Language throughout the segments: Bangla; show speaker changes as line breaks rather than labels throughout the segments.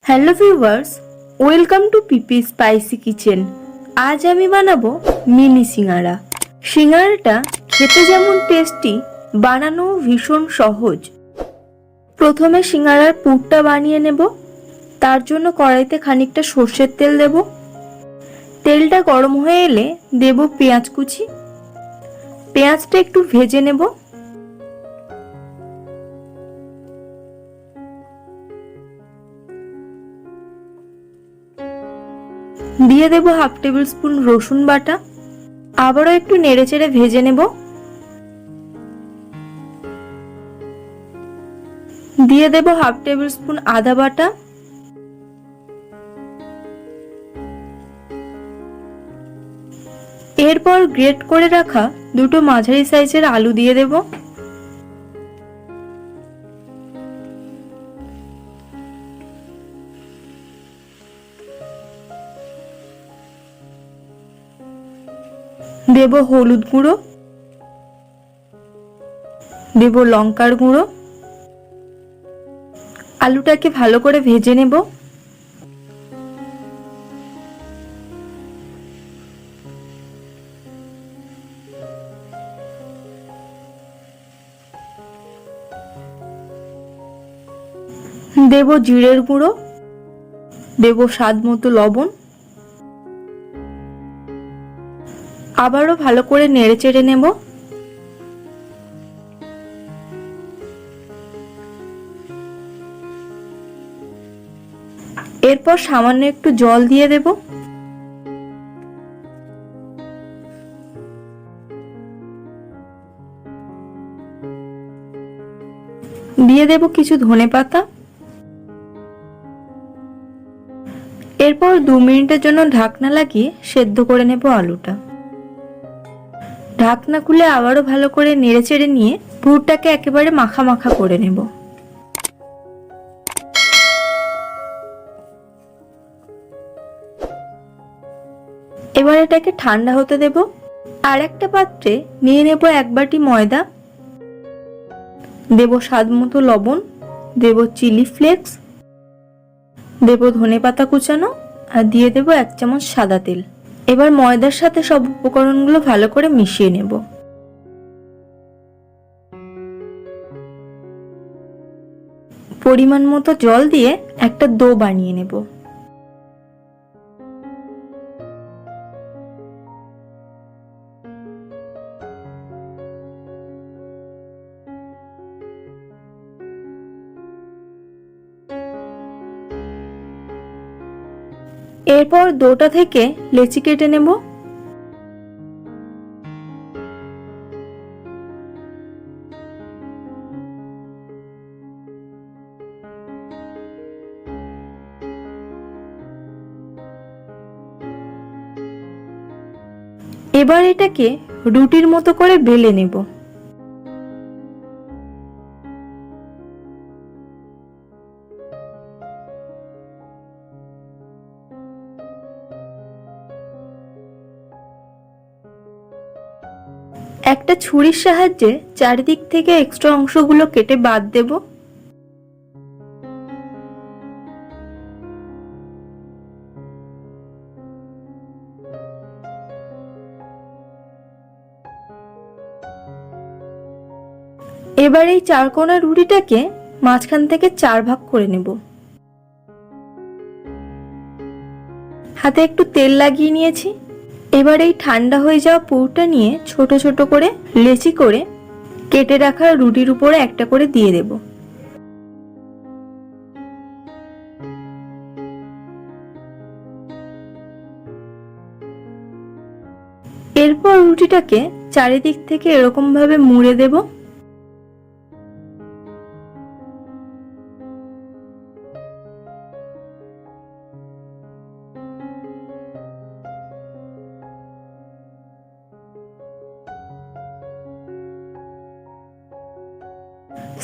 Hello viewers, welcome to P P spicy kitchen. আজ আমি বানাবো মিনি সিঙ্গারা। সিঙ্গারাটা খেতে যেমন টেস্টি, বানানো ভীষণ সহজ। প্রথমে সিঙ্গারার পুরটা বানিয়ে নেব। তার জন্য কড়াইতে খানিকটা সর্ষের তেল দেব। তেলটা গরম হয়ে এলে দেব পেঁয়াজ কুচি। পেঁয়াজটা একটু ভেজে নেব। দিয়ে দেব হাফ টেবিল স্পুন রসুন বাটা। আবারও একটু নেড়েচেড়ে ভেজে নেব। দিয়ে দেব হাফ টেবিল স্পুন আদা বাটা। এরপর গ্রেট করে রাখা দুটো মাঝারি সাইজের আলু দিয়ে দেব। দেব হলুদ গুঁড়ো, দেব লঙ্কার গুঁড়ো। আলুটাকে ভালো করে ভেজে নেব। দেব জিরের গুঁড়ো, দেব স্বাদ মতো লবণ। আবারও ভালো করে নেড়েচেড়ে নেব। এরপর সামান্য একটু জল দিয়ে দেব। দিয়ে দেব কিছু ধনেপাতা। এরপর 2 মিনিটের জন্য ঢাকনা লাগিয়ে সেদ্ধ করে নেব আলুটা। ঢাকনা খুলে আবারও ভালো করে নেড়েচেড়ে নিয়ে পুরটাকে একেবারে মাখা মাখা করে নেব। এবার এটাকে ঠান্ডা হতে দেব। আর একটা পাত্রে নিয়ে নেব 1 বাটি ময়দা। দেব স্বাদ মতো লবণ, দেব চিলি ফ্লেক্স, দেব ধনেপাতা কুচানো, আর দিয়ে দেব 1 চামচ সাদা তেল। এবার ময়দার সাথে সব উপকরণগুলো ভালো করে মিশিয়ে নেব। পরিমাণ মতো জল দিয়ে একটা ডো বানিয়ে নেব। এরপর ডোটা থেকে লেচি কেটে নেব। এবার এটাকে রুটির মতো করে বেলে নেব। একটা ছুরির সাহায্যে চারিদিক থেকে এক্সট্রা অংশগুলো কেটে বাদ দেব। এবার এই 4 কোণা রুটিটাকে মাঝখান থেকে 4 ভাগ করে নেব। হাতে একটু তেল লাগিয়ে নিয়েছি। এবার এই ঠান্ডা হয়ে যাওয়া পুরটা নিয়ে ছোট ছোট করে লেচি করে কেটে রাখা রুটির উপরে একটা করে দিয়ে দেব। এরপর রুটিটাকে চারিদিক থেকে এরকম ভাবে মুড়ে দেব।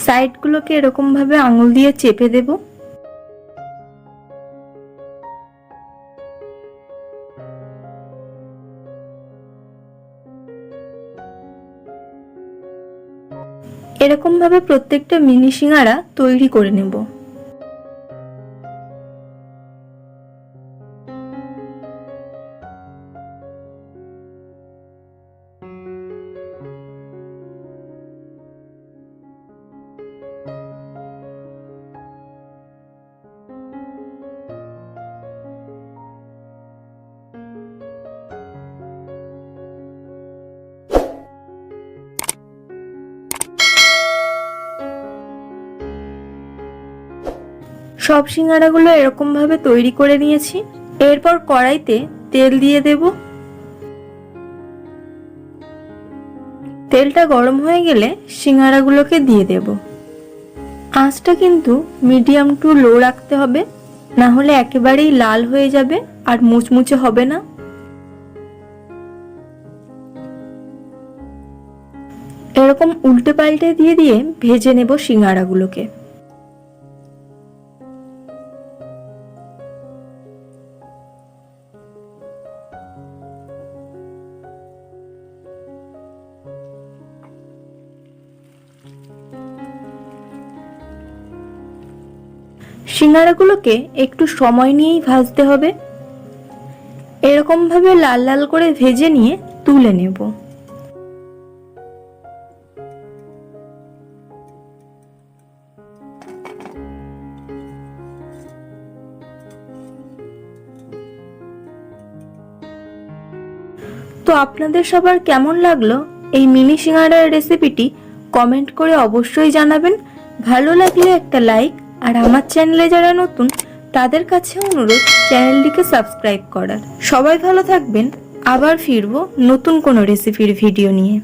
সাইডগুলোকে এরকম ভাবে আঙুল দিয়ে চেপে দেব। এরকম ভাবে প্রত্যেকটা মিনি সিঙ্গারা তৈরি করে নেব। সব সিঙ্গারাগুলো এরকম ভাবে তৈরি করে নিয়েছি। এরপর কড়াইতে তেল দিয়ে দেব। তেলটা গরম হয়ে গেলে সিঙ্গারাগুলোকে দিয়ে দেব। আঁচটা কিন্তু মিডিয়াম টু লো রাখতে হবে, না হলে একেবারেই লাল হয়ে যাবে আর মুচমুচে হবে না। এরকম উল্টে পাল্টে দিয়ে দিয়ে ভেজে নেব সিঙ্গারাগুলোকে। সিঙ্গারাগুলোকে একটু সময় নিয়েই ভাজতে হবে। এরকম ভাবে লাল লাল করে ভেজে নিয়ে তুলে নেব। তো আপনাদের সবার কেমন লাগলো এই মিনি সিঙ্গারার রেসিপিটি কমেন্ট করে অবশ্যই জানাবেন। ভালো লাগলে একটা লাইক, আর আমার চ্যানেলে যারা নতুন তাদের কাছে অনুরোধ চ্যানেলটিকে সাবস্ক্রাইব করার। সবাই ভালো থাকবেন, আবার ফিরবো নতুন কোনো রেসিপির ভিডিও নিয়ে।